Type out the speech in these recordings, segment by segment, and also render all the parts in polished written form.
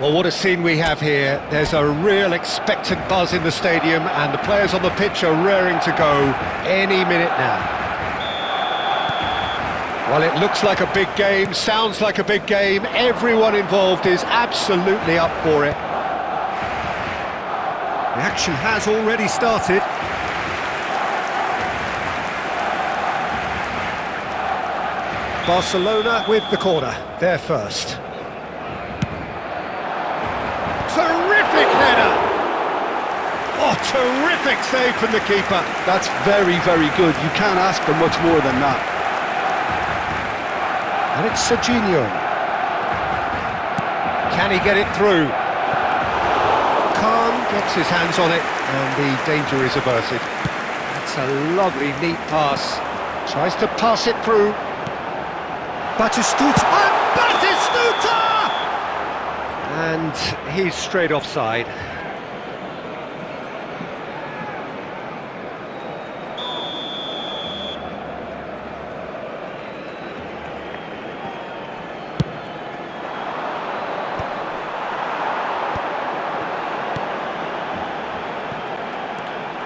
Well, what a scene we have here. There's a real expectant buzz in the stadium, and the players on the pitch are raring to go any minute now. Well, it looks like a big game, sounds like a big game. Everyone involved is absolutely up for it. The action has already started. Barcelona with the corner, they're first. Terrific header! Oh, terrific save from the keeper. That's very, very good. You can't ask for much more than that. And it's Serginho. Can he get it through? Khan gets his hands on it, and the danger is averted. That's a lovely, neat pass. Tries to pass it through. Batistuta! And Batistuta! And he's straight offside.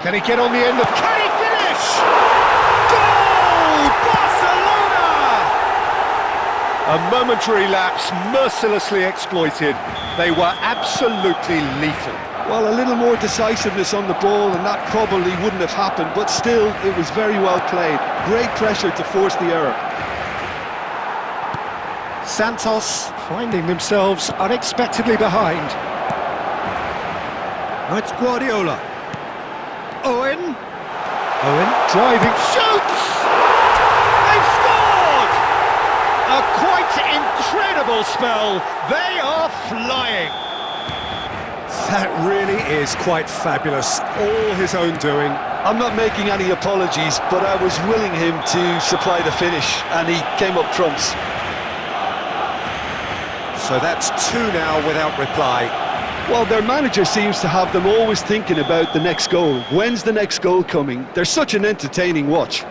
Can he get on the end of... Can he finish? Goal! Barcelona! A momentary lapse, mercilessly exploited. They were absolutely lethal. Well, a little more decisiveness on the ball and that probably wouldn't have happened, but still, it was very well played. Great pressure to force the error. Santos finding themselves unexpectedly behind. That's Guardiola. Owen driving, shoots! They've scored! A quite incredible spell. They are flying. That really is quite fabulous. All his own doing. I'm not making any apologies, but I was willing him to supply the finish, and he came up trumps. So that's two now without reply. Well, their manager seems to have them always thinking about the next goal. When's the next goal coming? They're such an entertaining watch.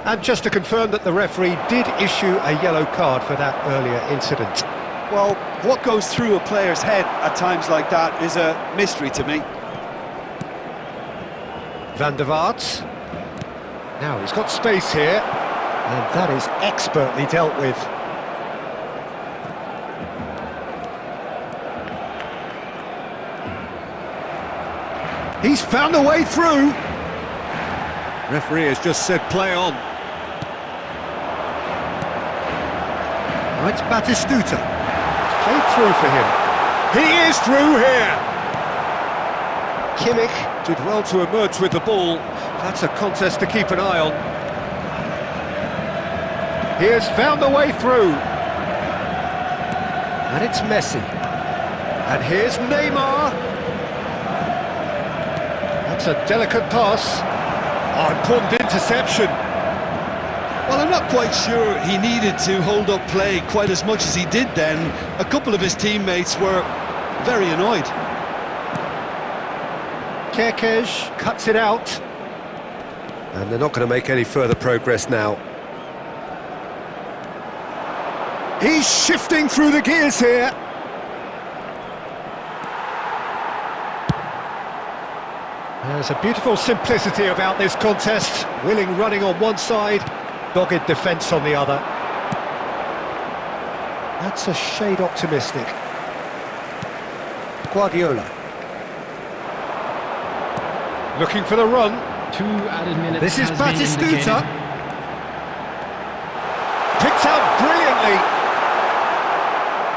And just to confirm that the referee did issue a yellow card for that earlier incident. Well, what goes through a player's head at times like that is a mystery to me. Van der Vaart. Now he's got space here, and that is expertly dealt with. He's found a way through. Referee has just said play on. Now it's Batistuta. It's played through for him. He is through here. Kimmich did well to emerge with the ball. That's a contest to keep an eye on. He has found a way through. And it's Messi. And here's Neymar. That's a delicate pass. Oh, important interception. Well, I'm not quite sure he needed to hold up play quite as much as he did then. A couple of his teammates were very annoyed. Kerkez cuts it out. And they're not going to make any further progress now. He's shifting through the gears here. There's a beautiful simplicity about this contest. Willing running on one side, dogged defence on the other. That's a shade optimistic. Guardiola. Looking for the run. 2 added minutes. This is Batistuta. Picked out brilliantly.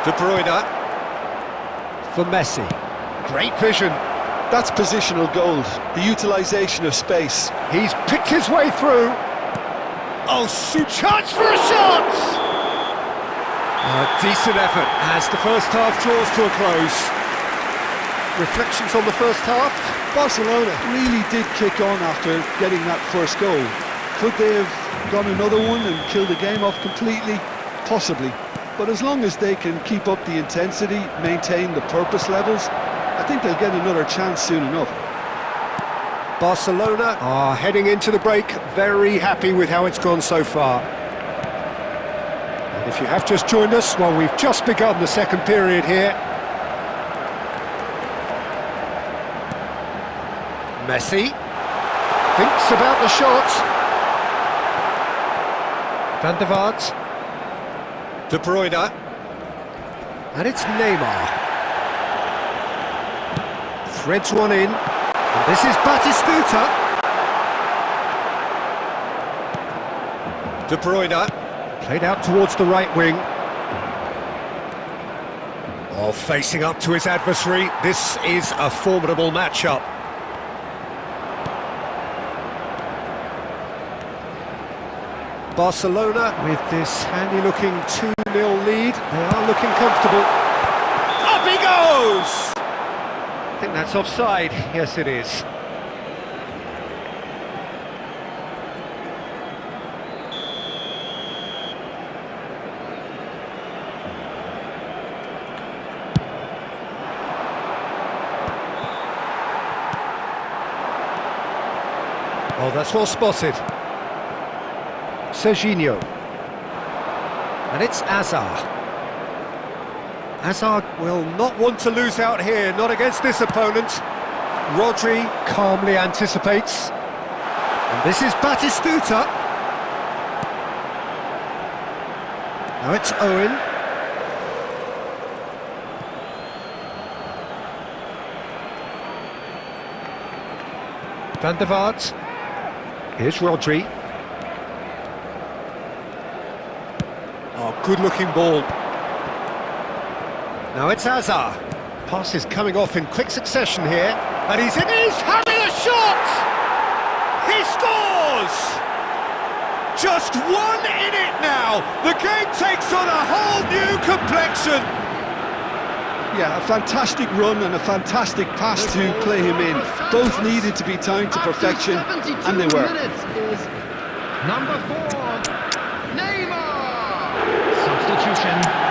De Bruyne. For Messi. Great vision. That's positional gold, the utilisation of space. He's picked his way through. Oh, chance for a shot! A decent effort as the first half draws to a close. Reflections on the first half? Barcelona really did kick on after getting that first goal. Could they have gone another one and killed the game off completely? Possibly. But as long as they can keep up the intensity, maintain the purpose levels, I think they'll get another chance soon enough. Barcelona are heading into the break, very happy with how it's gone so far. If you have just joined us, well, we've just begun the second period here. Messi thinks about the shot. Van der Vaart. De Bruyne. And it's Neymar. Threads one in. And this is Batistuta. De Bruyne. Played out towards the right wing. Oh, facing up to his adversary. This is a formidable matchup. Barcelona, with this handy-looking 2-0 lead, they are looking comfortable. Up he goes! I think that's offside. Yes, it is. Oh, that's well spotted. Serginho. And it's Hazard. Hazard will not want to lose out here, not against this opponent. Rodri calmly anticipates. And this is Batistuta. Now it's Owen. Van der Vaart. Here's Rodri. Oh, good-looking ball. Now it's Hazard. Pass is coming off in quick succession here. And he's having a shot! He scores! Just one in it now. The game takes on a whole new complexion. Yeah, a fantastic run and a fantastic pass to play him in. Both needed to be timed to perfection, and they were. Number 4, Neymar! Substitution.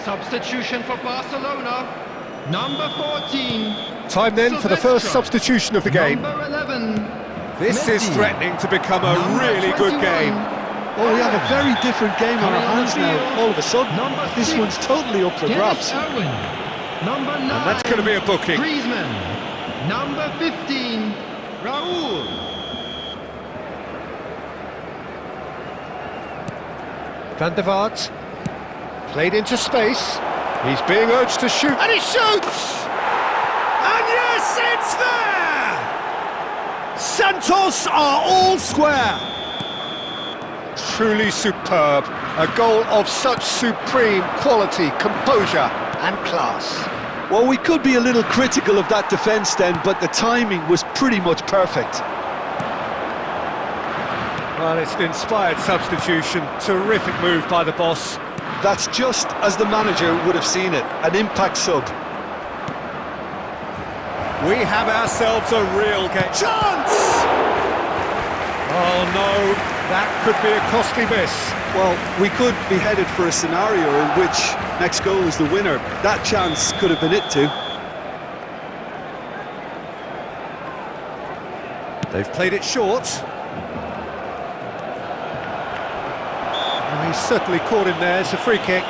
Substitution for Barcelona, number 14. Time then for the first substitution of the game. Number 11. This is threatening to become a really good game. Oh, we have a very different game on our hands now, all of a sudden. This one's totally up for grabs. Owen. Number 9. And that's going to be a booking. Griezmann. Number 15. Raúl. Van der Vaart. Played into space. He's being urged to shoot. And he shoots! And yes, it's there! Santos are all square. Truly superb. A goal of such supreme quality, composure and class. Well, we could be a little critical of that defence then, but the timing was pretty much perfect. Well, it's an inspired substitution. Terrific move by the boss. That's just as the manager would have seen it, an impact sub. We have ourselves a real game. Chance! Oh no, that could be a costly miss. Well, we could be headed for a scenario in which next goal is the winner. That chance could have been it too. They've played it short. He's certainly caught him there. It's a free kick.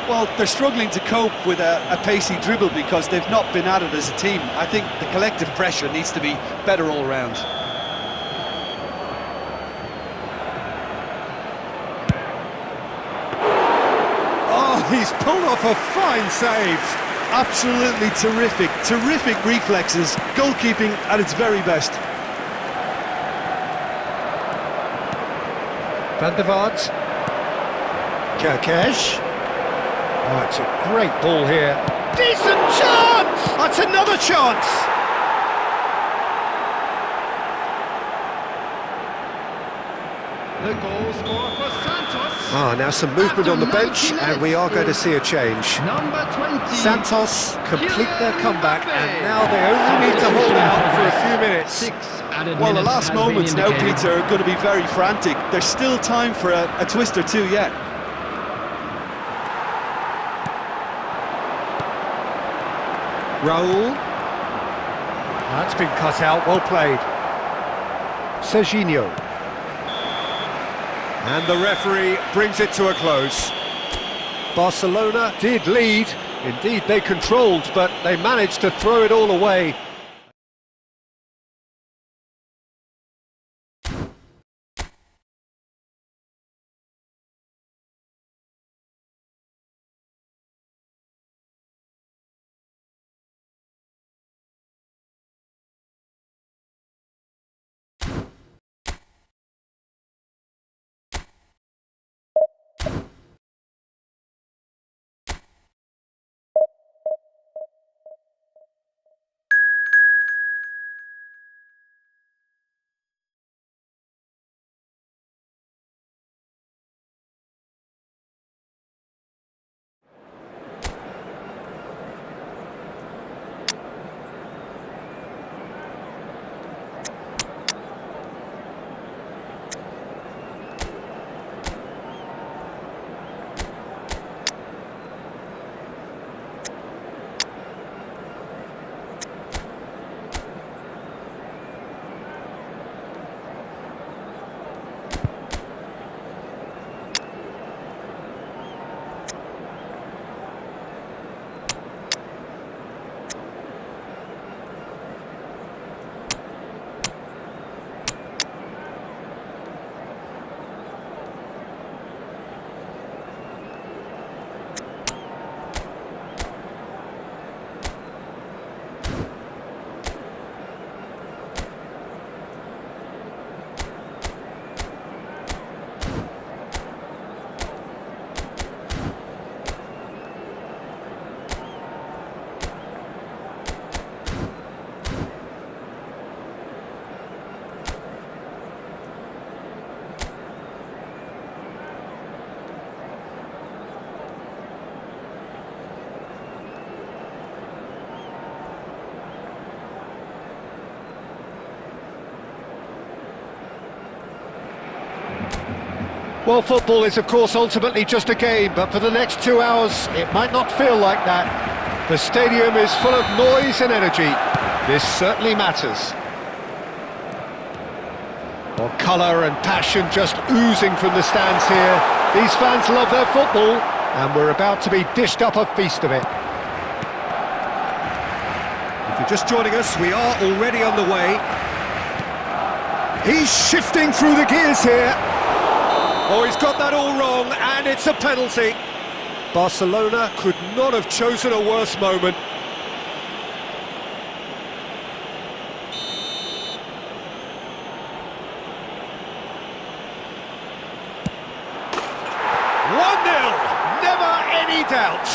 Well, they're struggling to cope with a pacey dribble because they've not been at it as a team. I think the collective pressure needs to be better all round. Oh, he's pulled off a fine save. Absolutely terrific, terrific reflexes. Goalkeeping at its very best. Van der Vaart. Kerkesh. Oh, it's a great ball here. Decent chance! That's another chance! The goal scorer for Santos. Ah, now some movement on the bench, and we are going to see a change. Number 20. Santos complete their comeback, and now they only need to hold out for a few minutes. 6 added Well, the minutes last has been moments now, indicated. Peter, are going to be very frantic. There's still time for a twist or two yet. Raul. That's been cut out, well played. Serginho. And the referee brings it to a close. Barcelona did lead, indeed they controlled, but they managed to throw it all away. Well, football is of course ultimately just a game, but for the next 2 hours it might not feel like that. The stadium is full of noise and energy. This certainly matters. Well, colour and passion just oozing from the stands here. These fans love their football, and we're about to be dished up a feast of it. If you're just joining us, we are already underway. He's shifting through the gears here. Oh, he's got that all wrong, and it's a penalty. Barcelona could not have chosen a worse moment. Never any doubt.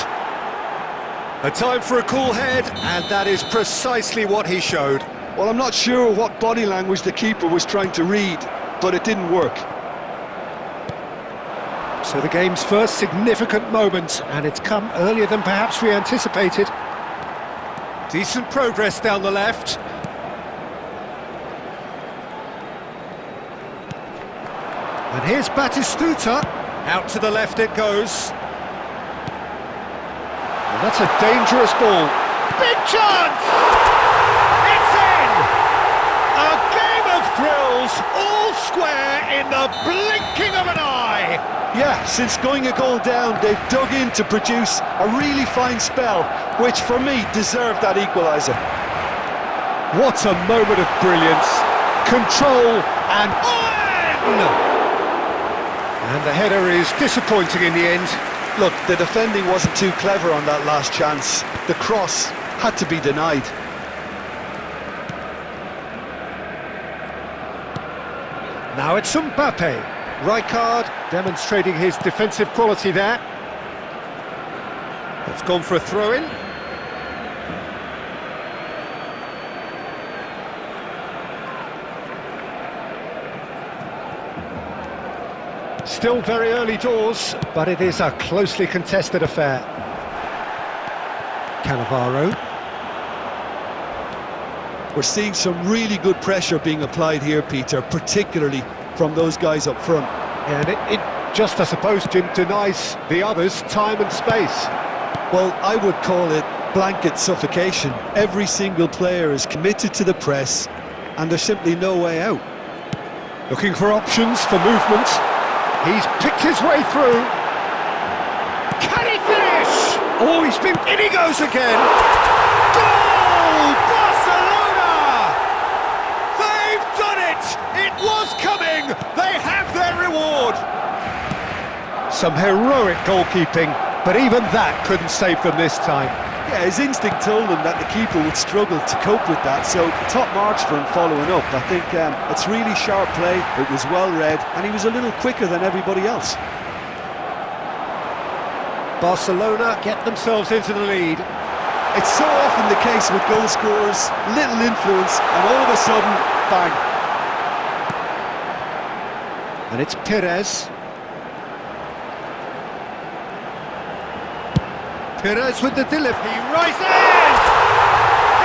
A time for a cool head, and that is precisely what he showed. Well, I'm not sure what body language the keeper was trying to read, but it didn't work. So the game's first significant moment, and it's come earlier than perhaps we anticipated. Decent progress down the left. And here's Batistuta. Out to the left it goes. And that's a dangerous ball. Big chance! It's in! A game of thrills, all square in the blinking of an eye. Yeah, since going a goal down, they've dug in to produce a really fine spell, which for me deserved that equaliser. What a moment of brilliance. Control and in! And the header is disappointing in the end. Look, the defending wasn't too clever on that last chance. The cross had to be denied. Now it's Mbappe. Rijkaard demonstrating his defensive quality there. It's gone for a throw-in. Still very early doors, but it is a closely contested affair. Cannavaro. We're seeing some really good pressure being applied here, Peter, particularly from those guys up front. And it just, I suppose, Jim, denies the others time and space. Well, I would call it blanket suffocation. Every single player is committed to the press, and there's simply no way out. Looking for options for movement. He's picked his way through. Can he finish? Oh, in he goes again. Goal! Barcelona! They've done it! It was coming! They have their reward! Some heroic goalkeeping, but even that couldn't save them this time. Yeah, his instinct told him that the keeper would struggle to cope with that, so top marks for him following up. I think it's really sharp play, it was well read, and he was a little quicker than everybody else. Barcelona get themselves into the lead. It's so often the case with goal scorers, little influence, and all of a sudden, bang. And it's Perez. Perez with the delivery, he rises!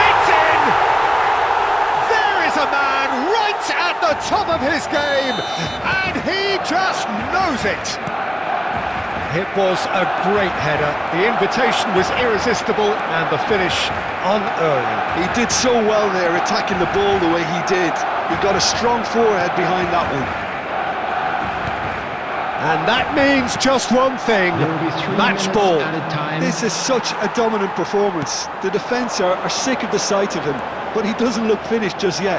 It's in! There is a man right at the top of his game, and he just knows it! It was a great header, the invitation was irresistible, and the finish unearned. He did so well there, attacking the ball the way he did. He got a strong forehead behind that one. And that means just one thing, match ball. This is such a dominant performance. The defence are sick of the sight of him, but he doesn't look finished just yet.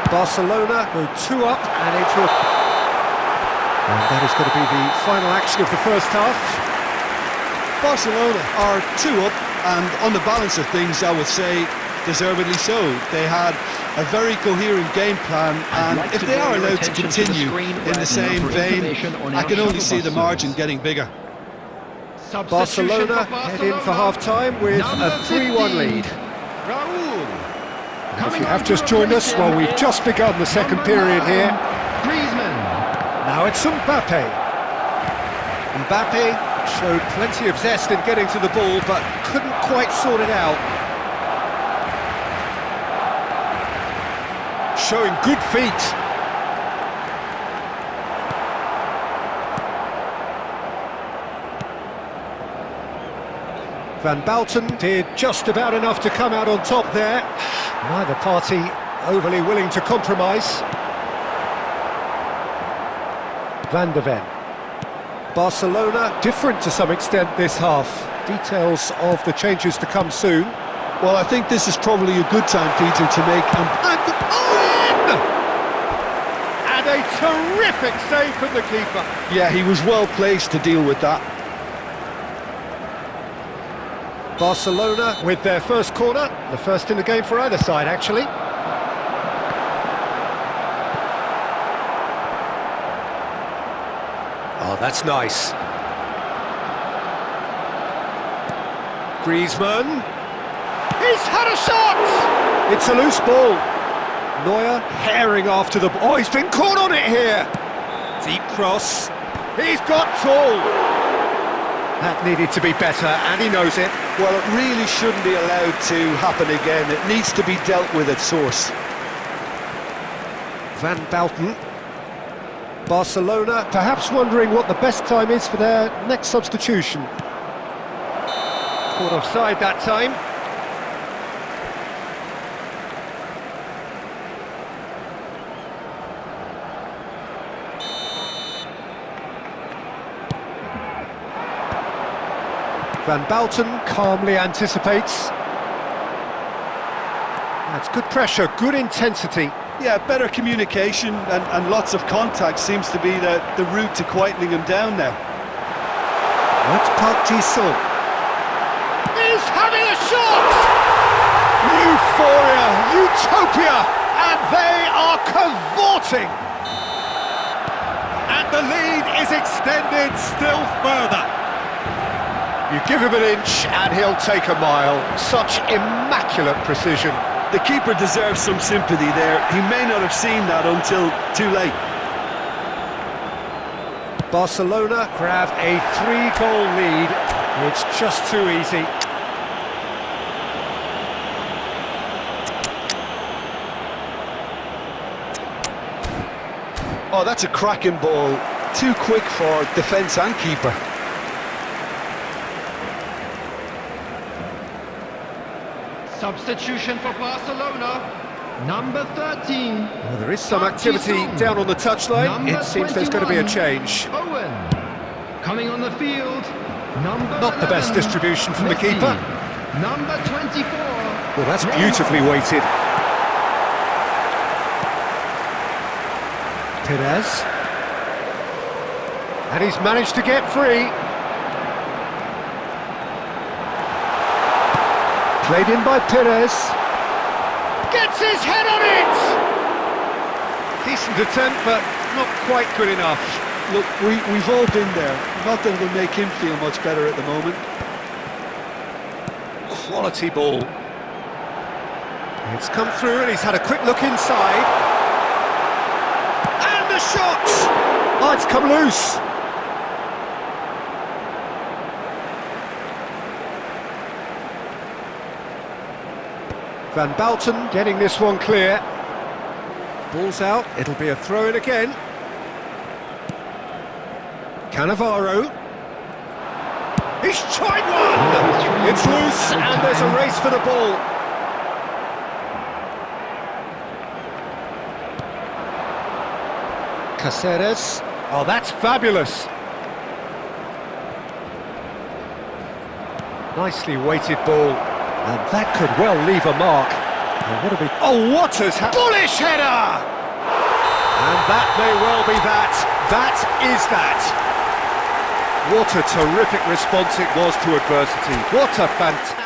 Barcelona go 2 up and into a... And that is going to be the final action of the first half. Barcelona are 2 up, and on the balance of things, I would say, deservedly so. They had a very coherent game plan, and if they are allowed to continue in the same vein, I can only see the margin getting bigger. Barcelona head in for half-time with a 3-1 lead. If you have just joined us, well, we've just begun the second period here. Now it's Mbappe. Mbappe showed plenty of zest in getting to the ball, but couldn't quite sort it out. Showing good feet. Van Bouten did just about enough to come out on top there. Neither party overly willing to compromise. Van der Ven. Barcelona different to some extent this half. Details of the changes to come soon. Well, I think this is probably a good time, Peter, to make... And a terrific save from the keeper. Yeah, he was well placed to deal with that. Barcelona with their first corner, the first in the game for either side, actually. Oh, that's nice. Griezmann. He's had a shot! It's a loose ball. Neuer herring after the ball. Oh, he's been caught on it here. Deep cross. He's got tall. That needed to be better, and he knows it. Well, it really shouldn't be allowed to happen again. It needs to be dealt with at source. Van Bouten. Barcelona perhaps wondering what the best time is for their next substitution. Caught offside that time. Van Bouten calmly anticipates. That's good pressure, good intensity. Yeah, better communication and lots of contact seems to be the route to quietening him down now. That's Park Ji-sung. He's having a shot! Euphoria, utopia, and they are cavorting! And the lead is extended still further. You give him an inch and he'll take a mile. Such immaculate precision. The keeper deserves some sympathy there. He may not have seen that until too late. Barcelona grab a 3-goal lead. It's just too easy. Oh, that's a cracking ball. Too quick for defence and keeper. Substitution for Barcelona. Number 13. Well, there is some activity down on the touchline. It seems there's going to be a change. Owen. Coming on the field. Number Not the best 11, distribution from the Messi. keeper. Number 24. Well, that's beautifully weighted. Perez. And he's managed to get free. Played in by Perez. Gets his head on it! Decent attempt, but not quite good enough. Look, we've all been there. Not that it'll make him feel much better at the moment. Quality ball. It's come through and he's had a quick look inside. And the shot! Oh, it's come loose. Van Balten getting this one clear. Ball's out, it'll be a throw-in again. Cannavaro. He's tried one! It's loose and there's a race for the ball. Caceres. Oh, that's fabulous. Nicely weighted ball. And that could well leave a mark. Oh, what has happened? Bullish header! And that may well be that. That is that. What a terrific response it was to adversity. What a fantastic...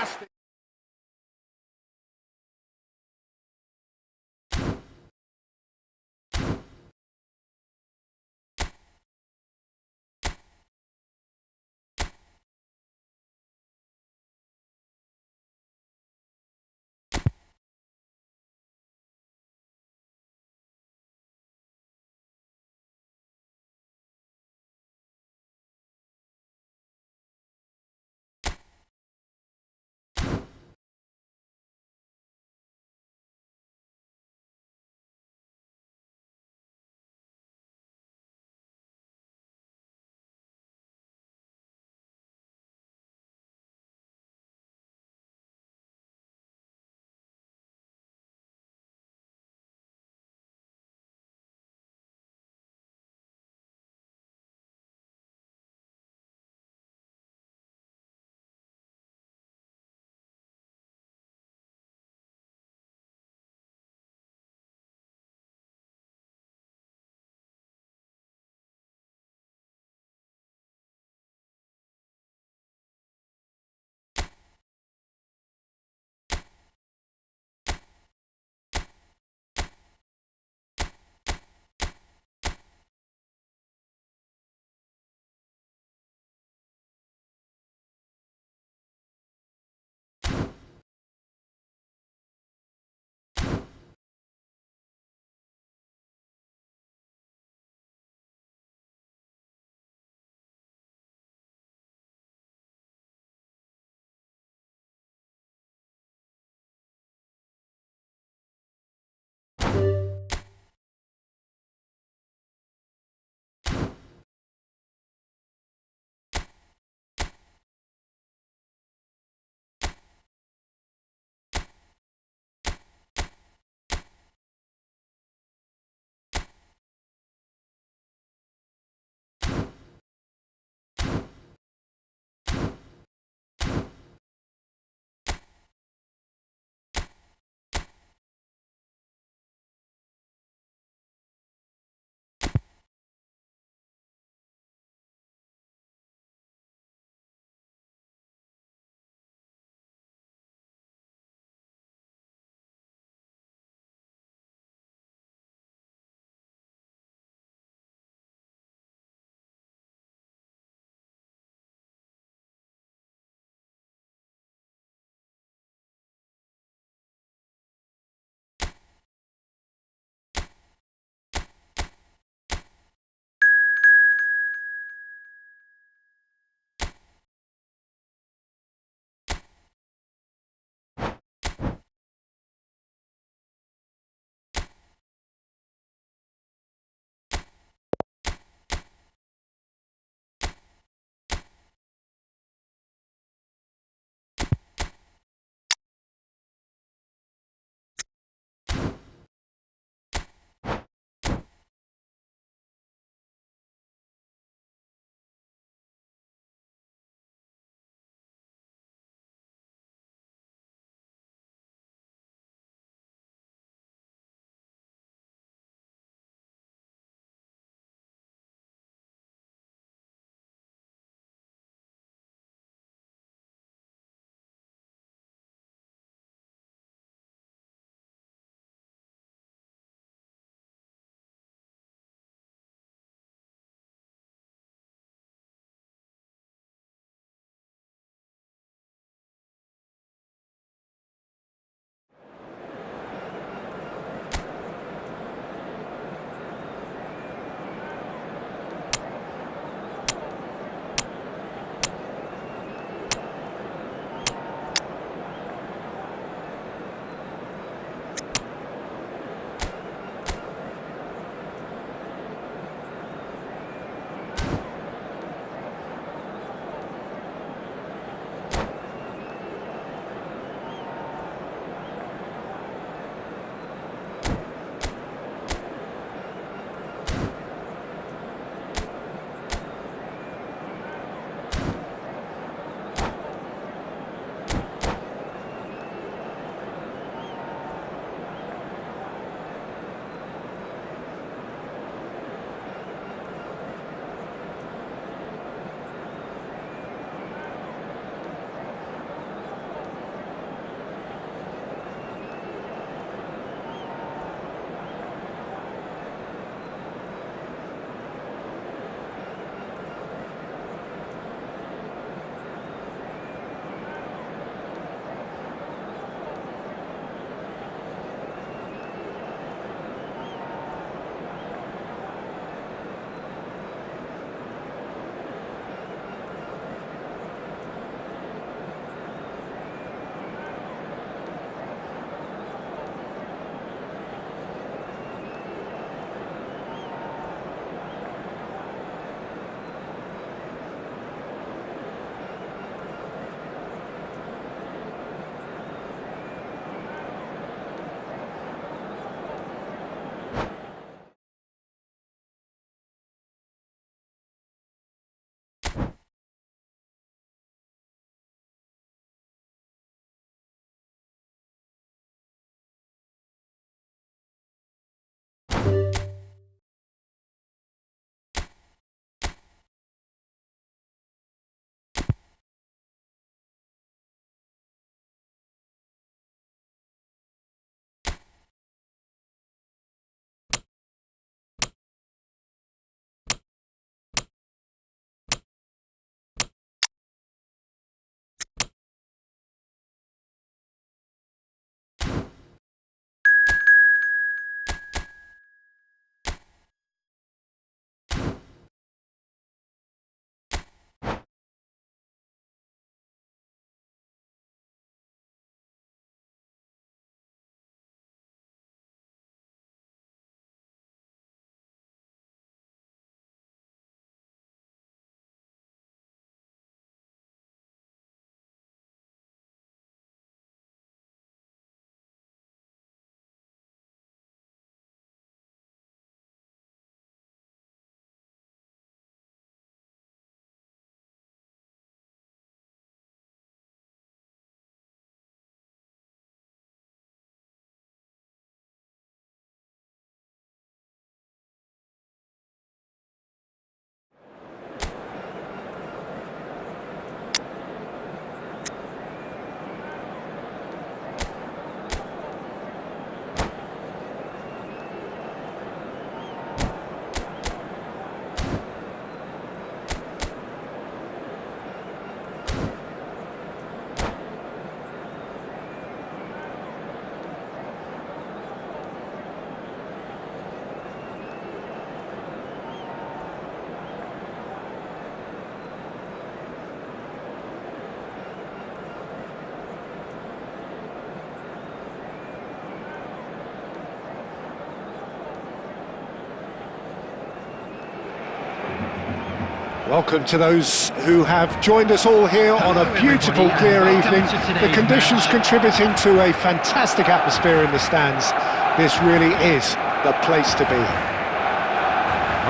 Welcome to those who have joined us all here on a beautiful, clear evening. The conditions contributing to a fantastic atmosphere in the stands. This really is the place to be.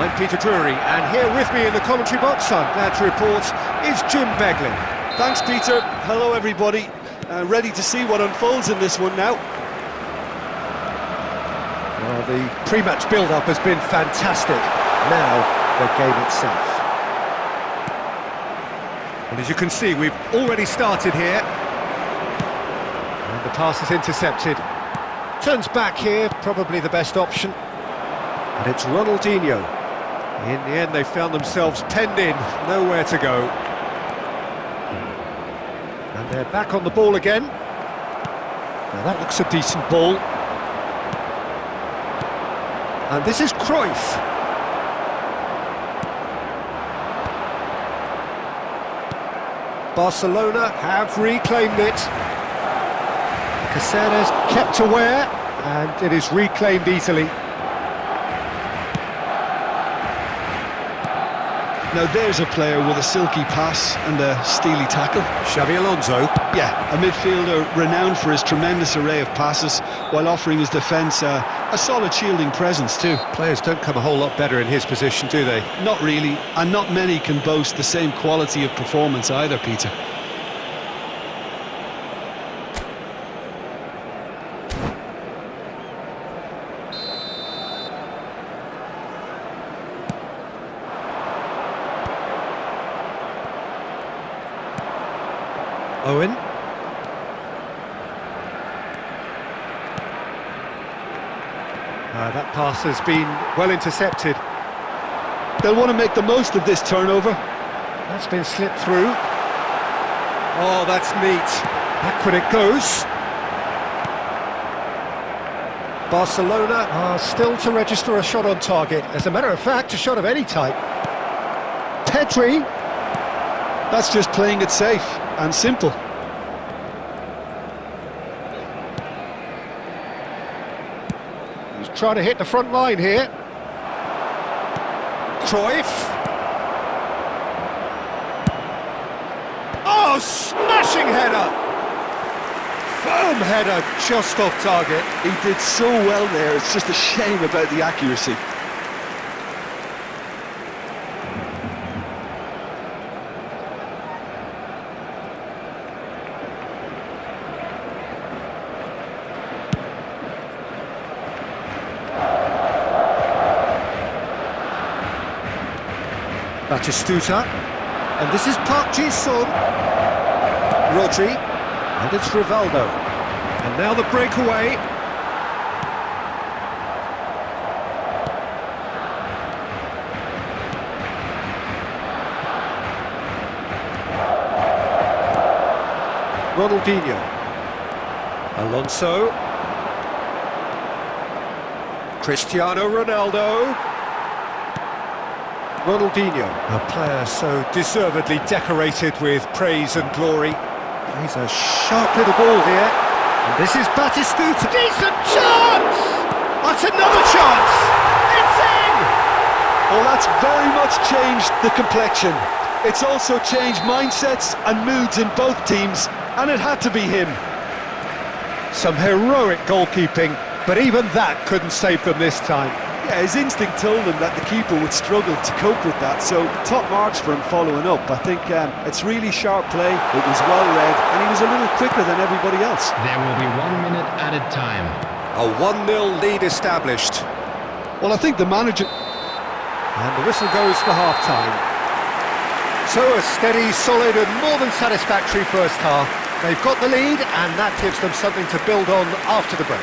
I'm Peter Drury, and here with me in the commentary box, I'm glad to report, is Jim Beglin. Thanks, Peter. Hello, everybody. Ready to see what unfolds in this one now. Well, the pre-match build-up has been fantastic. Now, the game itself. And as you can see, we've already started here. And the pass is intercepted. Turns back here, probably the best option. And it's Ronaldinho. In the end, they found themselves penned in, nowhere to go. And they're back on the ball again. Now that looks a decent ball. And this is Cruyff. Barcelona have reclaimed it. Caceres kept aware, and it is reclaimed easily. Now there's a player with a silky pass and a steely tackle. Xabi Alonso. Yeah, a midfielder renowned for his tremendous array of passes, while offering his defence a solid shielding presence too. Players don't come a whole lot better in his position, do they? Not really, and not many can boast the same quality of performance either, Peter. Owen. That pass has been well intercepted. They'll want to make the most of this turnover. That's been slipped through. Oh, that's neat. Backward it goes. Barcelona are still to register a shot on target. As a matter of fact, a shot of any type. Pedri. That's just playing it safe and simple. He's trying to hit the front line here. Cruyff. Oh, smashing header! Firm header, just off target. He did so well there, it's just a shame about the accuracy. Batistuta, and this is Park Ji-sung. Rodri, and it's Rivaldo. And now the breakaway. Ronaldinho. Alonso. Cristiano Ronaldo. Ronaldinho, a player so deservedly decorated with praise and glory. He's a sharp little ball here. And this is Batistuta. Decent chance! That's another chance! It's in! Well, that's very much changed the complexion. It's also changed mindsets and moods in both teams, and it had to be him. Some heroic goalkeeping, but even that couldn't save them this time. Yeah, his instinct told him that the keeper would struggle to cope with that, so top marks for him following up. I think it's really sharp play, it was well read, and he was a little quicker than everybody else. There will be 1 minute added time. A 1-0 lead established. Well, I think the manager... And the whistle goes for half-time. So a steady, solid and more than satisfactory first half. They've got the lead, and that gives them something to build on after the break.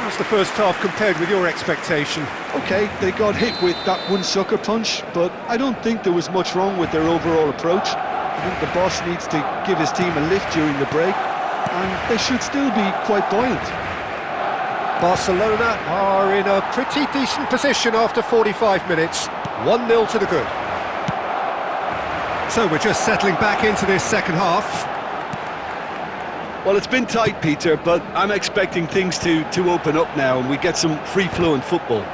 How's the first half compared with your expectation? OK, they got hit with that one sucker punch, but I don't think there was much wrong with their overall approach. I think the boss needs to give his team a lift during the break, and they should still be quite buoyant. Barcelona are in a pretty decent position after 45 minutes. 1-0 to the good. So we're just settling back into this second half. Well, it's been tight, Peter, but I'm expecting things to open up now and we get some free-flowing football.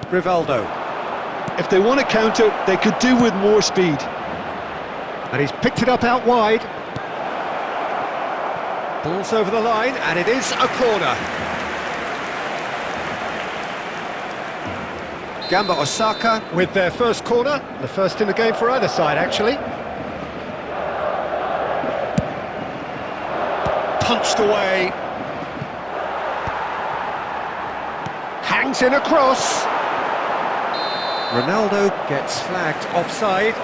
Rivaldo. If they want to counter, they could do with more speed. And he's picked it up out wide. Ball's over the line, and it is a corner. Gamba Osaka with their first corner, the first in the game for either side, actually. Punched away. Hangs in a cross. Ronaldo gets flagged offside.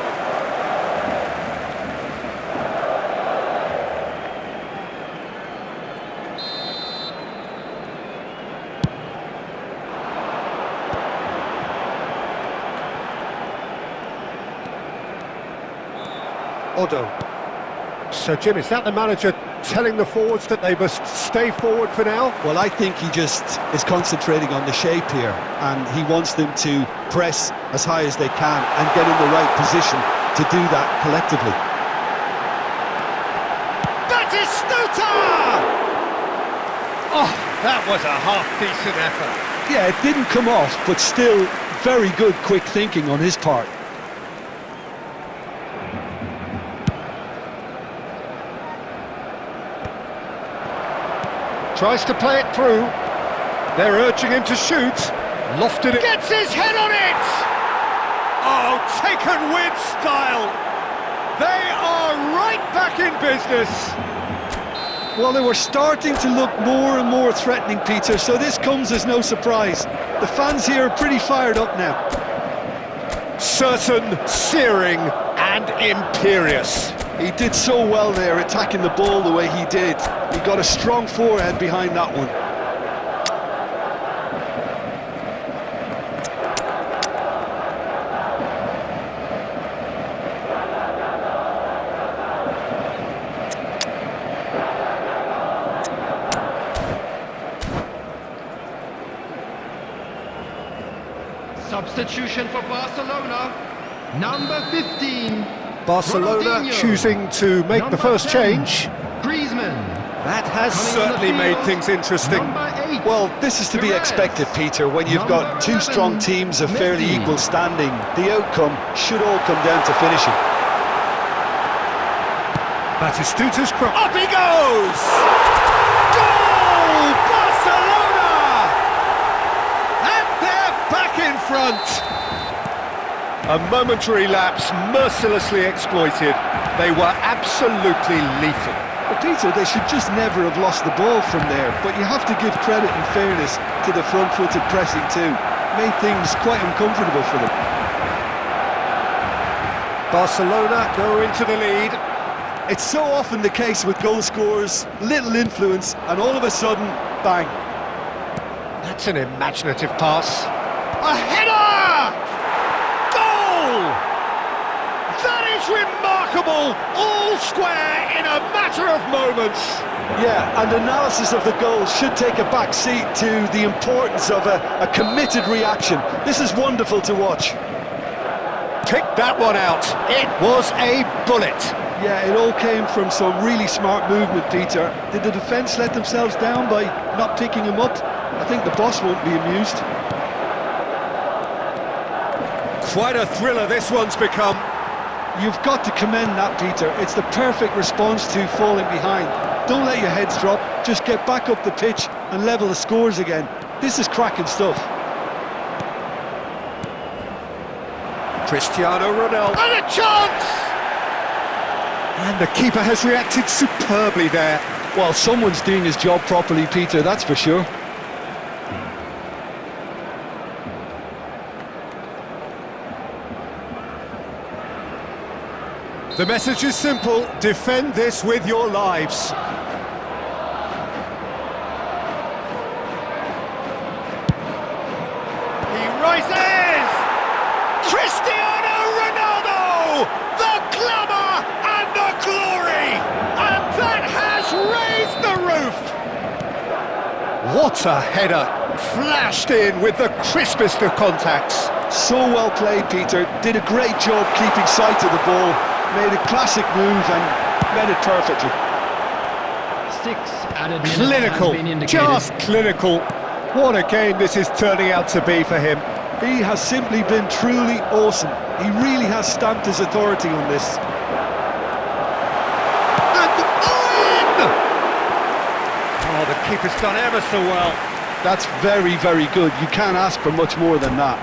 Odo. So, Jim, is that the manager telling the forwards that they must stay forward for now? Well, I think he just is concentrating on the shape here, and he wants them to press as high as they can and get in the right position to do that collectively. Batistuta! Oh, that was a half-decent effort. Yeah, it didn't come off, but still very good quick thinking on his part. Tries to play it through. They're urging him to shoot. Lofted it. Gets his head on it! Oh, taken with style. They are right back in business. Well, they were starting to look more and more threatening, Peter, so this comes as no surprise. The fans here are pretty fired up now. Certain, searing and imperious. He did so well there, attacking the ball the way he did. He got a strong forehead behind that one. Substitution for Barcelona, number 15. Barcelona Ronaldinho. choosing to make the first 10, change. Griezmann. That has Coming on the certainly made field, things interesting. Number 8. Well, this is to be Perez. expected, Peter, when you've got Number two 11, strong teams of fairly Messi. equal standing. The outcome should all come down to finishing. Batistuta's cross. Up he goes! Goal! Barcelona! And they're back in front. A momentary lapse mercilessly exploited. They were absolutely lethal. But Peter, they should just never have lost the ball from there, but you have to give credit and fairness to the front-footed pressing too. Made things quite uncomfortable for them. Barcelona go into the lead. It's so often the case with goal scorers, little influence, and all of a sudden, bang. That's an imaginative pass. A header! Goal! That is remarkable! All square in a matter of moments. Yeah, and analysis of the goal should take a back seat to the importance of a committed reaction. This is wonderful to watch. Picked that one out. It was a bullet. Yeah, it all came from some really smart movement, Peter. Did the defence let themselves down by not picking him up? I think the boss won't be amused. Quite a thriller this one's become. You've got to commend that, Peter. It's the perfect response to falling behind. Don't let your heads drop, just get back up the pitch and level the scores again. This is cracking stuff. Cristiano Ronaldo. And a chance! And the keeper has reacted superbly there. Well, someone's doing his job properly, Peter, that's for sure. The message is simple: defend this with your lives. He rises! Cristiano Ronaldo! The glamour and the glory! And that has raised the roof! What a header! Flashed in with the crispest of contacts. So well played, Peter. Did a great job keeping sight of the ball. Made a classic move and read it perfectly. 6 added minutes has been Clinical, indicated. just clinical. What a game this is turning out to be for him. He has simply been truly awesome. He really has stamped his authority on this. And in! Oh, the keeper's done ever so well. That's very, very good. You can't ask for much more than that.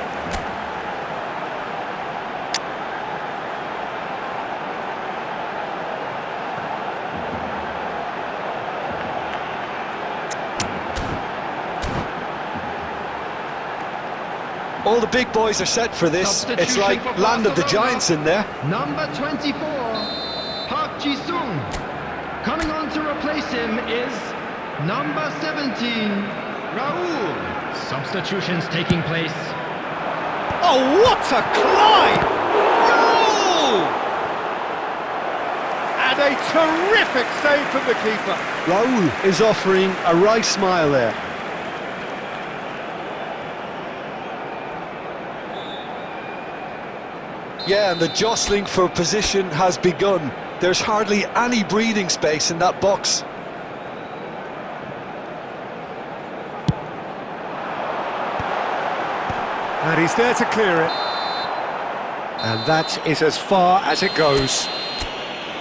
All the big boys are set for this. It's like land of the giants in there. Number 24, Park Ji-sung. Coming on to replace him is number 17, Raul. Substitutions taking place. Oh, what a climb! Goal! And a terrific save from the keeper. Raul is offering a wry smile there. Yeah, and the jostling for position has begun. There's hardly any breathing space in that box. And he's there to clear it. And that is as far as it goes.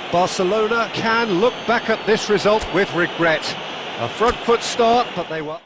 Barcelona can look back at this result with regret. A front foot start, but they were...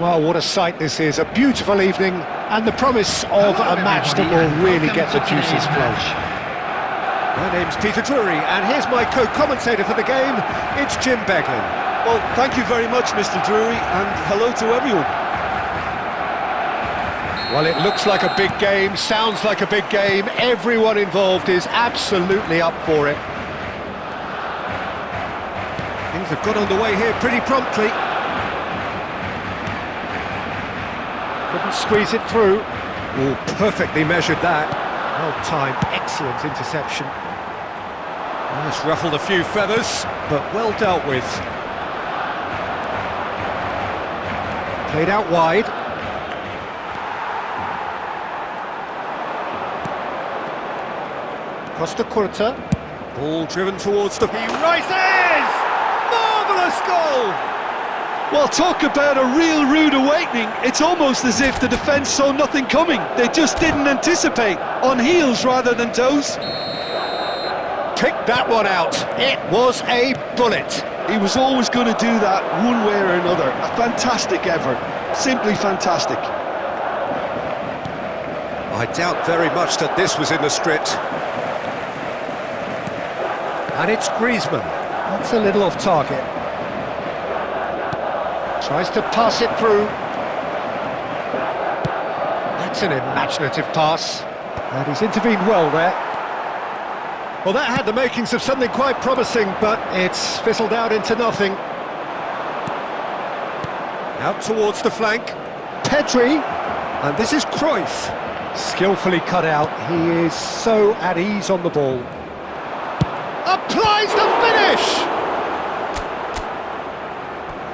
Well, what a sight this is. A beautiful evening and the promise of a match that will really get the juices flowing. My name's Peter Drury, and here's my co-commentator for the game. It's Jim Beglin. Well, thank you very much, Mr. Drury, and hello to everyone. Well, it looks like a big game, sounds like a big game. Everyone involved is absolutely up for it. Things have got underway here pretty promptly. Couldn't squeeze it through. Oh, perfectly measured that. Well timed, excellent interception. Well, it's ruffled a few feathers, but well dealt with. Played out wide. Costa Curta. Ball driven towards the... He rises! Marvellous goal! Well, talk about a real rude awakening. It's almost as if the defence saw nothing coming. They just didn't anticipate. On heels rather than toes. Picked that one out. It was a bullet. He was always going to do that one way or another. A fantastic effort. Simply fantastic. I doubt very much that this was in the script. And it's Griezmann. That's a little off target. Tries to pass it through. That's an imaginative pass. And he's intervened well there. Well, that had the makings of something quite promising, but it's fizzled out into nothing. Out towards the flank. Pedri. And this is Cruyff. Skillfully cut out. He is so at ease on the ball. Applies the finish!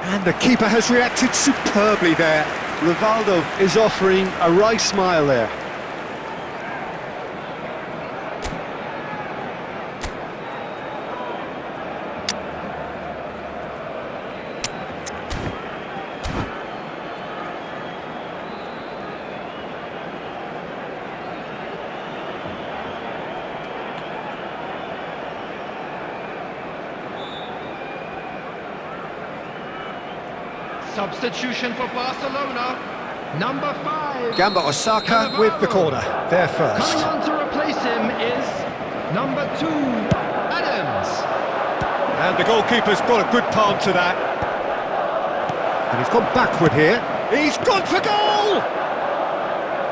And the keeper has reacted superbly there. Rivaldo is offering a wry smile there. Substitution for Barcelona. Number 5. Gamba Osaka with the corner. There first. Coming on to replace him is number 2, Adams. And the goalkeeper's got a good palm to that. And he's gone backward here. He's gone for goal!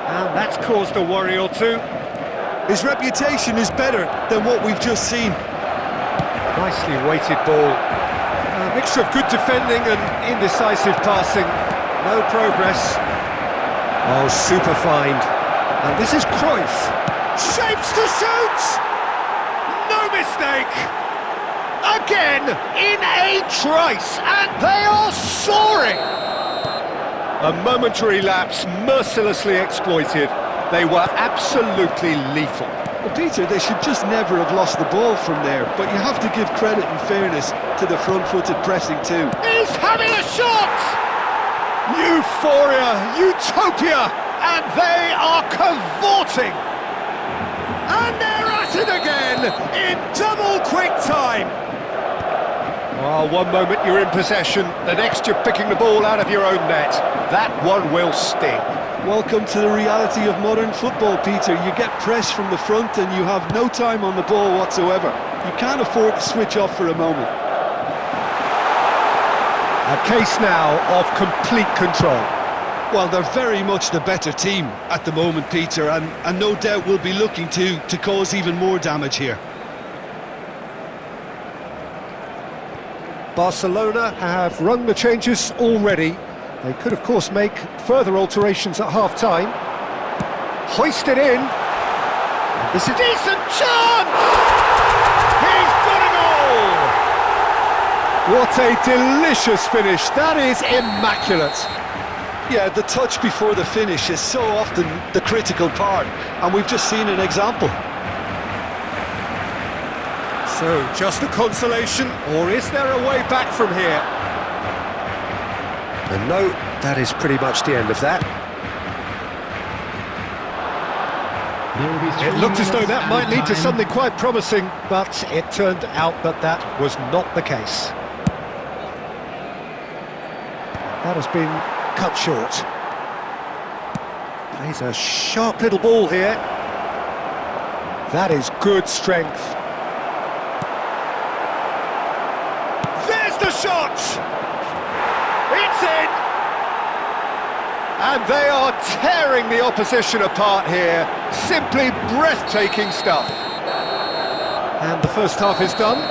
And that's caused a worry or two. His reputation is better than what we've just seen. Nicely weighted ball. A mixture of good defending and indecisive passing. No progress. Oh, super find. And this is Cruyff. Shapes to shoot! No mistake! Again, in a trice, and they are soaring! A momentary lapse mercilessly exploited. They were absolutely lethal. Well, Peter, they should just never have lost the ball from there, but you have to give credit and fairness to the front-footed pressing too. He's having a shot! Euphoria, utopia, and they are cavorting! And they're at it again, in double quick time! Well, one moment you're in possession, the next you're picking the ball out of your own net. That one will sting. Welcome to the reality of modern football, Peter. You get press from the front and you have no time on the ball whatsoever. You can't afford to switch off for a moment. A case now of complete control. Well, they're very much the better team at the moment, Peter, and no doubt will be looking to cause even more damage here. Barcelona have rung the changes already. They could, of course, make further alterations at half-time. Hoisted in. This is a decent chance! He's got a goal! What a delicious finish. That is immaculate. Yeah, the touch before the finish is so often the critical part, and we've just seen an example. So, just a consolation, or is there a way back from here? And no, that is pretty much the end of that. It looked as though that might lead to something quite promising, but it turned out that that was not the case. That has been cut short. Plays a sharp little ball here. That is good strength. There's the shot! It's in! And they are tearing the opposition apart here. Simply breathtaking stuff. And the first half is done.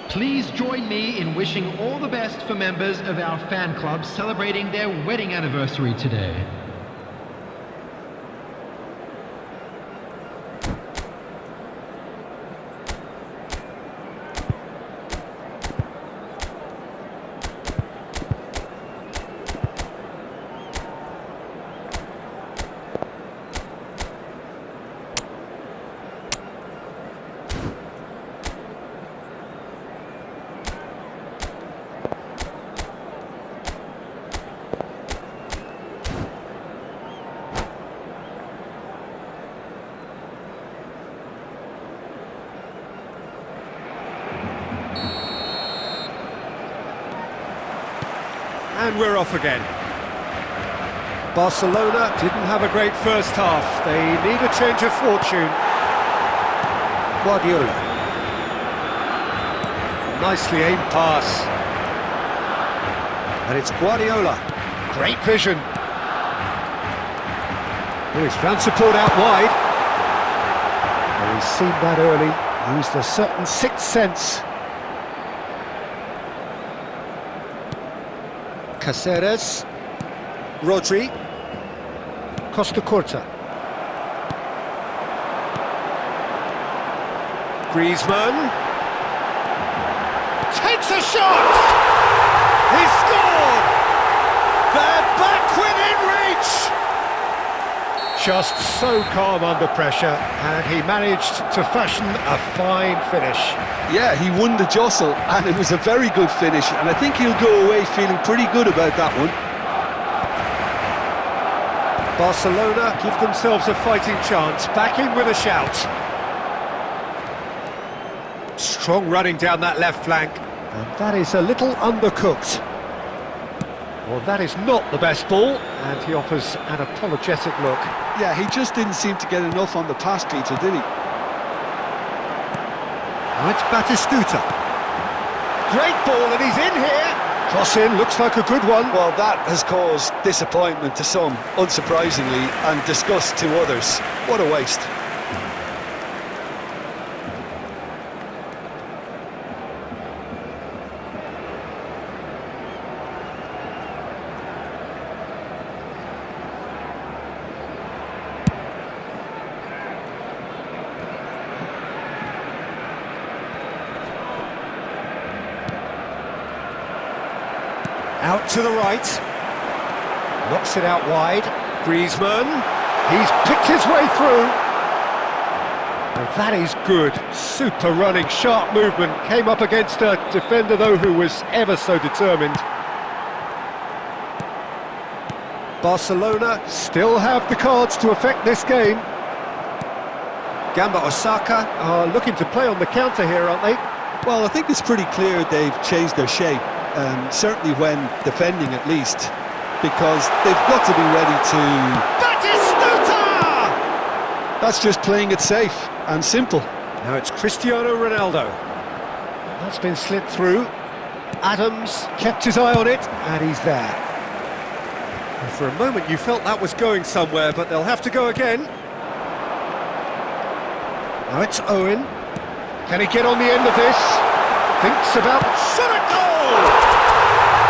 Please join me in wishing all the best for members of our fan club celebrating their wedding anniversary today. And we're off again. Barcelona didn't have a great first half. They need a change of fortune. Guardiola. Nicely aimed pass. And it's Guardiola. Great vision. Well, he's found support out wide. Well, he's seen that early. Used a certain sixth sense. Caceres. Rodri. Costa Curta. Griezmann. Takes a shot! He scored! They're back within reach! Just so calm under pressure, and he managed to fashion a fine finish. Yeah, he won the jostle, and it was a very good finish, and I think he'll go away feeling pretty good about that one. Barcelona give themselves a fighting chance, back in with a shout. Strong running down that left flank, and that is a little undercooked. Well, that is not the best ball, and he offers an apologetic look. Yeah, he just didn't seem to get enough on the pass, Peter, did he? Now it's Batistuta. Great ball, and he's in here. Cross in, looks like a good one. Well, that has caused disappointment to some, unsurprisingly, and disgust to others. What a waste. Out to the right. Knocks it out wide. Griezmann. He's picked his way through. And that is good. Super running, sharp movement. Came up against a defender, though, who was ever so determined. Barcelona still have the cards to affect this game. Gamba Osaka are looking to play on the counter here, aren't they? Well, I think it's pretty clear they've changed their shape. Certainly when defending, at least, because they've got to be ready to... Batistuta! That's just playing it safe and simple. Now it's Cristiano Ronaldo. That's been slipped through. Adams kept his eye on it, and he's there. And for a moment you felt that was going somewhere, but they'll have to go again. Now it's Owen. Can he get on the end of this? Thinks about... Shot at goal!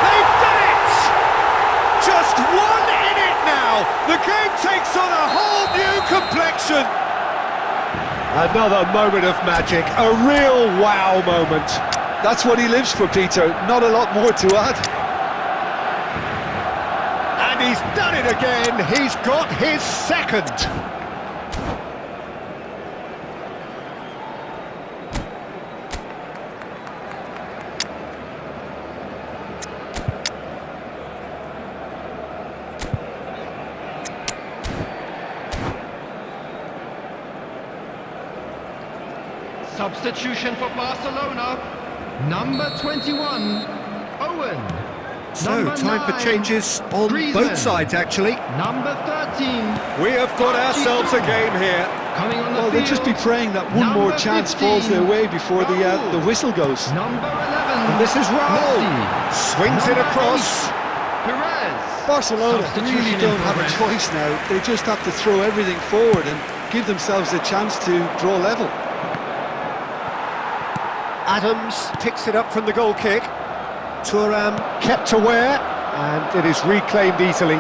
They've done it! Just one in it now! The game takes on a whole new complexion! Another moment of magic, a real wow moment. That's what he lives for, Peter. Not a lot more to add. And he's done it again. He's got his second. Substitution for Barcelona, number 21, Owen. So, Number time for 9, changes on Griezmann. both sides, actually. Number 13, We have got ourselves a game here. coming on the Well, field. they'll just be praying that one more Number chance 15, falls their way before the Raul. whistle goes. Number 11, And this is Raul. Messi. Swings it Number across. 8, Perez. Barcelona Substitution really in don't have a progress. choice now. They just have to throw everything forward and give themselves a chance to draw level. Adams picks it up from the goal kick. Thuram kept aware, and it is reclaimed easily.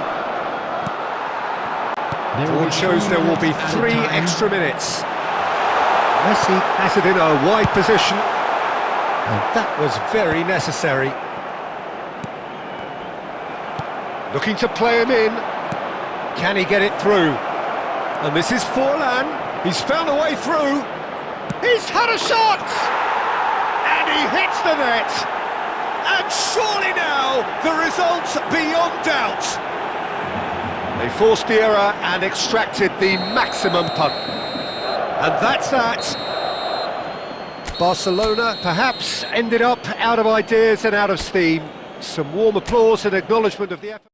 Board shows there will be 3 extra minutes. Messi has it in a wide position, and that was very necessary. Looking to play him in. Can he get it through? And this is Forlan. He's found a way through. He's had a shot! And he hits the net. And surely now, the result's beyond doubt. They forced the error and extracted the maximum punt. And that's that. Barcelona perhaps ended up out of ideas and out of steam. Some warm applause and acknowledgement of the effort.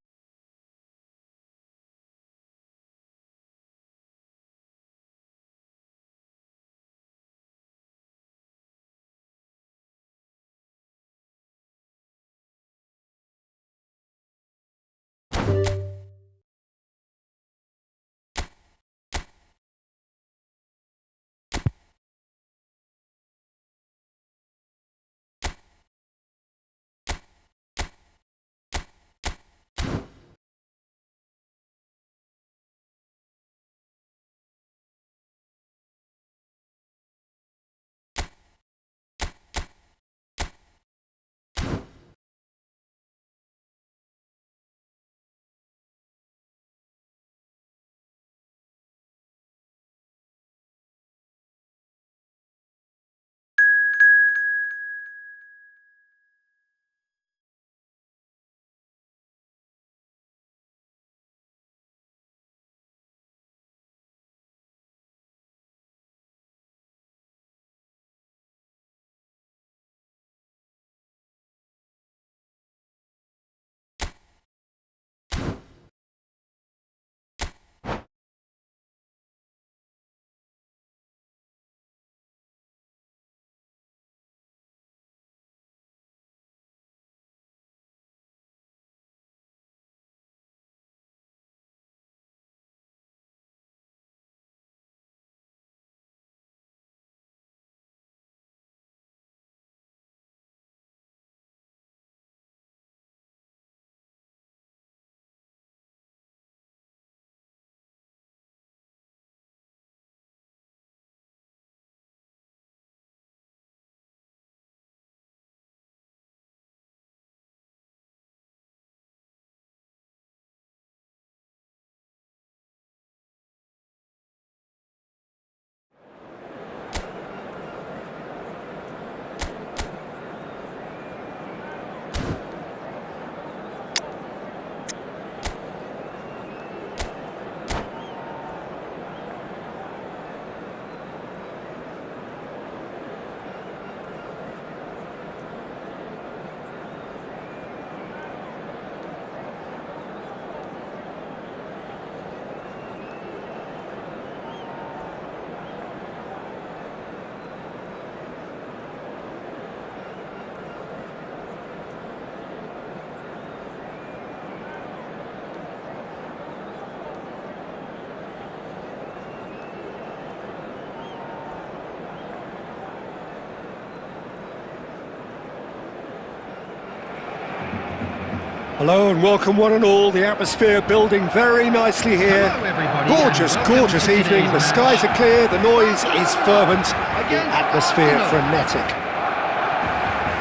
Hello and welcome one and all, the atmosphere building very nicely here. Hello everybody. Gorgeous, gorgeous evening, the skies are clear, the noise is fervent, the atmosphere frenetic.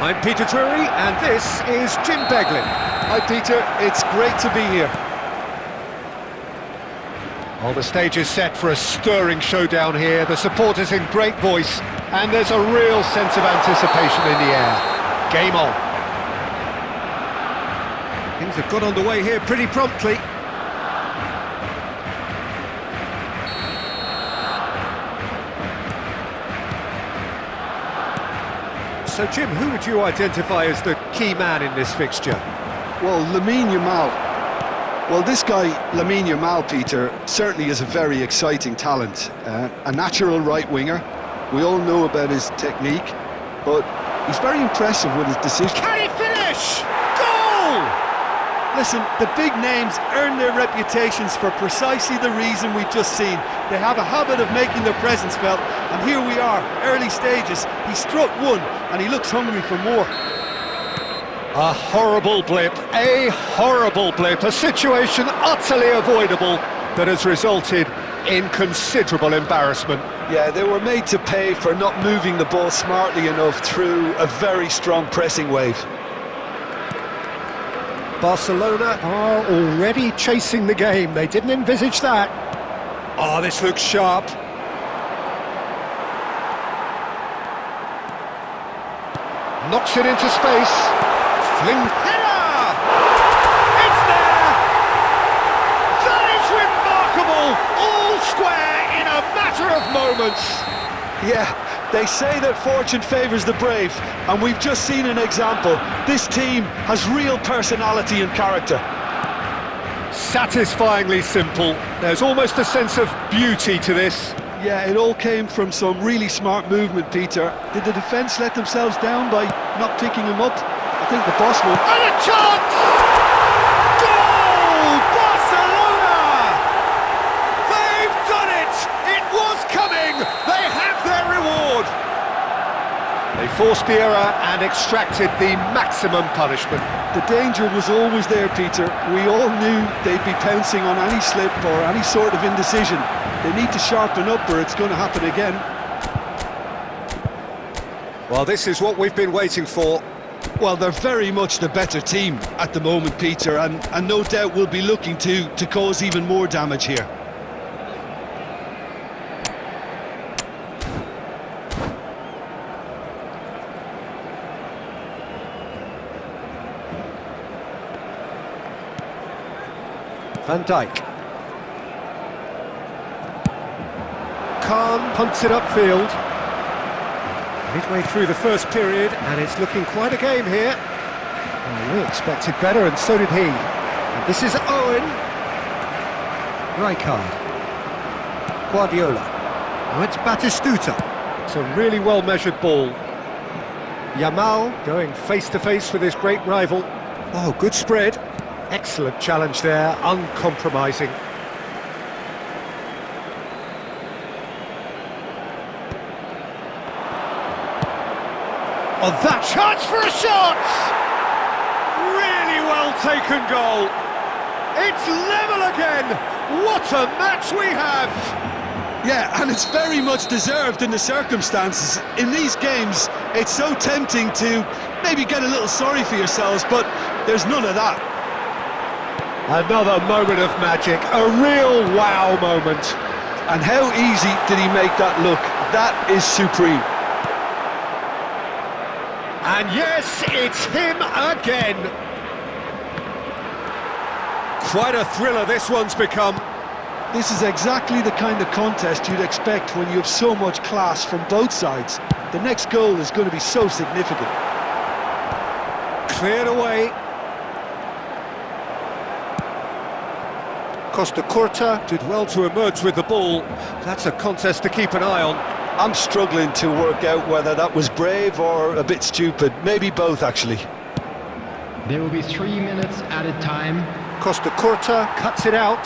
I'm Peter Drury and this is Jim Beglin. Hi Peter, it's great to be here. Well, the stage is set for a stirring showdown here, the supporters in great voice, and there's a real sense of anticipation in the air. Game on. Things have got underway here pretty promptly. So Jim, who would you identify as the key man in this fixture? Well, Lamine Yamal. Well, this guy, Lamine Yamal, Peter, certainly is a very exciting talent. A natural right winger. We all know about his technique, but he's very impressive with his decision. Can he finish? Goal! Listen, the big names earn their reputations for precisely the reason we've just seen. They have a habit of making their presence felt, and here we are, early stages. He struck one, and he looks hungry for more. A horrible blip, a situation utterly avoidable that has resulted in considerable embarrassment. Yeah, they were made to pay for not moving the ball smartly enough through a very strong pressing wave. Barcelona are already chasing the game. They didn't envisage that. Oh, this looks sharp. Knocks it into space. Fling. Header! It's there! That is remarkable! All square in a matter of moments. Yeah, They say that fortune favours the brave, and we've just seen an example. This team has real personality and character. Satisfyingly simple. There's almost a sense of beauty to this. Yeah, it all came from some really smart movement, Peter. Did the defence let themselves down by not picking him up? I think the boss will. And a chance! Goal! Barcelona! They've done it! It was coming! They have their reward! They forced the error and extracted the maximum punishment. The danger was always there, Peter. We all knew they'd be pouncing on any slip or any sort of indecision. They need to sharpen up or it's going to happen again. Well, this is what we've been waiting for. Well, they're very much the better team at the moment, Peter, and no doubt will be looking to cause even more damage here. Van Dijk. Khan punts it upfield. Midway through the first period, and it's looking quite a game here. Well, we expected better, and so did he. And this is Owen. Rijkaard. Guardiola. Now it's Batistuta. It's a really well-measured ball. Yamal going face-to-face with his great rival. Oh, good spread. Excellent challenge there, uncompromising. Oh, that chance for a shot! Really well taken goal. It's level again. What a match we have! Yeah, and it's very much deserved in the circumstances. In these games, it's so tempting to maybe get a little sorry for yourselves, but there's none of that. Another moment of magic, a real wow moment. And how easy did he make that look? That is supreme. And yes, it's him again. Quite a thriller this one's become. This is exactly the kind of contest you'd expect when you have so much class from both sides. The next goal is going to be so significant. Cleared away. Costa Curta did well to emerge with the ball. That's a contest to keep an eye on. I'm struggling to work out whether that was brave or a bit stupid. Maybe both, actually. There will be 3 minutes added time. Costa Curta cuts it out.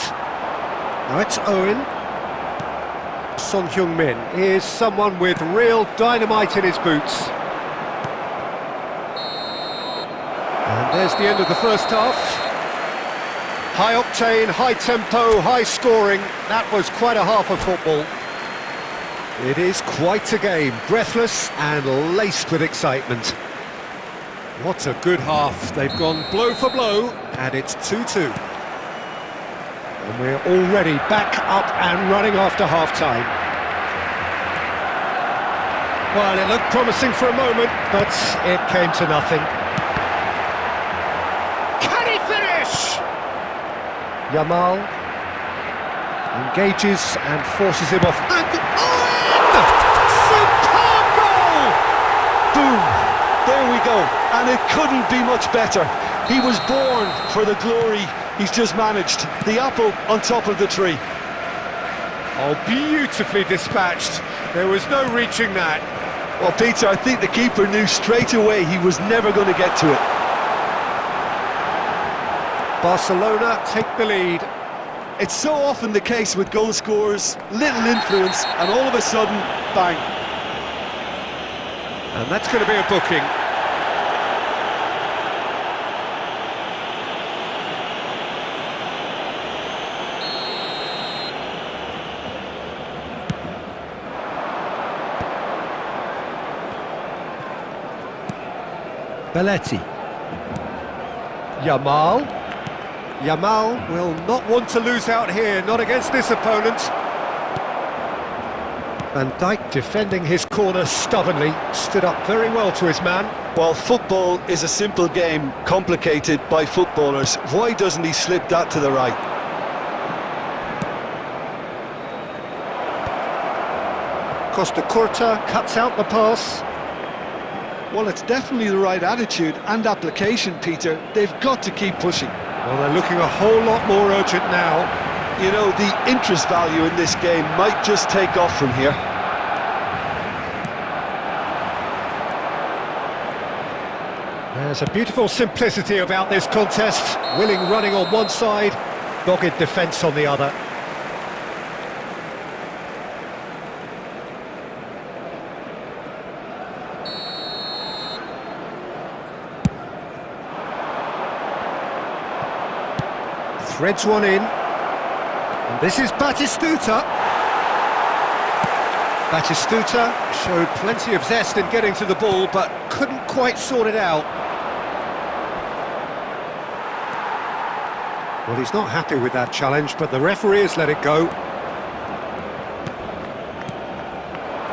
Now it's Owen. Son Heung-min is someone with real dynamite in his boots. And there's the end of the first half. High octane, high tempo, high scoring. That was quite a half of football. It is quite a game, breathless and laced with excitement. What a good half. They've gone blow for blow, and it's 2-2. And we're already back up and running after half-time. Well, it looked promising for a moment, but it came to nothing. Can he finish? Yamal engages and forces him off. And Owen! Superb goal! Boom! There we go. And it couldn't be much better. He was born for the glory he's just managed. The apple on top of the tree. Oh, beautifully dispatched. There was no reaching that. Well, Peter, I think the keeper knew straight away he was never going to get to it. Barcelona take the lead. It's so often the case with goal scorers, little influence, and all of a sudden, bang. And that's going to be a booking. Belletti. Yamal will not want to lose out here, not against this opponent. Van Dijk defending his corner stubbornly, stood up very well to his man. Well, football is a simple game, complicated by footballers. Why doesn't he slip that to the right? Costa Curta cuts out the pass. Well, it's definitely the right attitude and application, Peter. They've got to keep pushing. Well, they're looking a whole lot more urgent now. You know, the interest value in this game might just take off from here. There's a beautiful simplicity about this contest. Willing running on one side, dogged defence on the other. Threads one in. And this is Batistuta. Batistuta showed plenty of zest in getting to the ball, but couldn't quite sort it out. Well, he's not happy with that challenge, but the referee has let it go.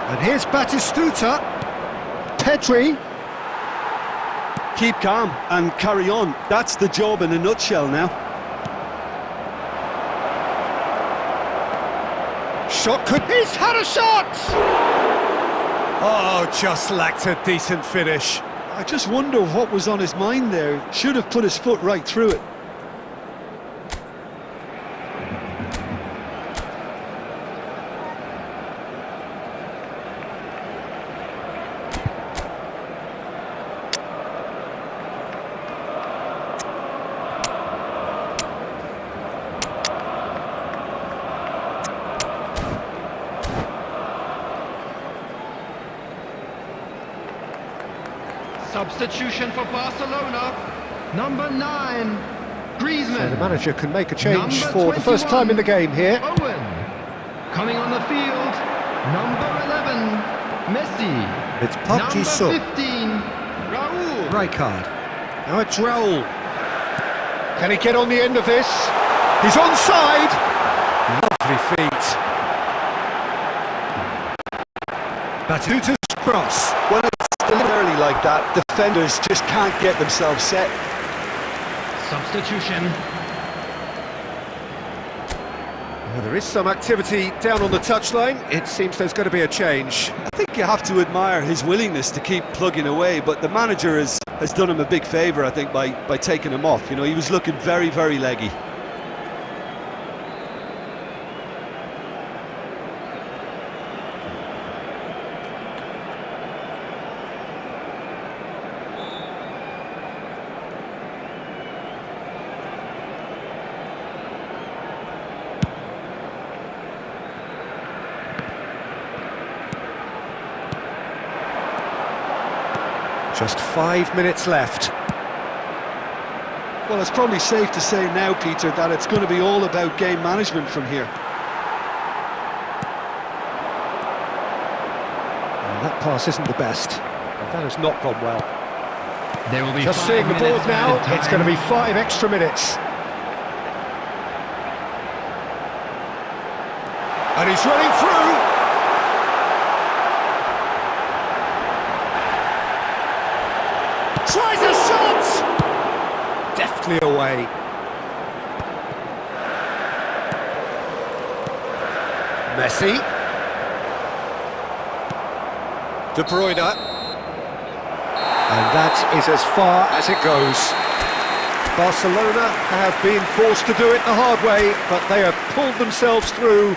And here's Batistuta. Pedri. Keep calm and carry on. That's the job in a nutshell now. Shot could... He's had a shot! Oh, just lacked a decent finish. I just wonder what was on his mind there. Should have put his foot right through it. Substitution for Barcelona, number 9, Griezmann. So the manager can make a change Number for the first time in the game here. Owen. Coming on the field, number 11, Messi. It's Park Ji-sung. Number 15, Raul. Rijkaard. Now it's Raul. Can he get on the end of this? He's onside. Lovely feet. Batuta's cross. When it's still early like that, defenders just can't get themselves set. Substitution. Well, there is some activity down on the touchline. It seems there's going to be a change. I think you have to admire his willingness to keep plugging away, but the manager has done him a big favour, I think, by taking him off. You know, he was looking very, very leggy. Just 5 minutes left. Well, it's probably safe to say now, Peter, that it's going to be all about game management from here. Well, that pass isn't the best. And that has not gone well. There will be Just 5 seeing the board minutes now, added it's going to time. be 5 extra minutes. And he's running through. Tries a shot! Deftly away. Messi. De Bruyne. And that is as far as it goes. Barcelona have been forced to do it the hard way, but they have pulled themselves through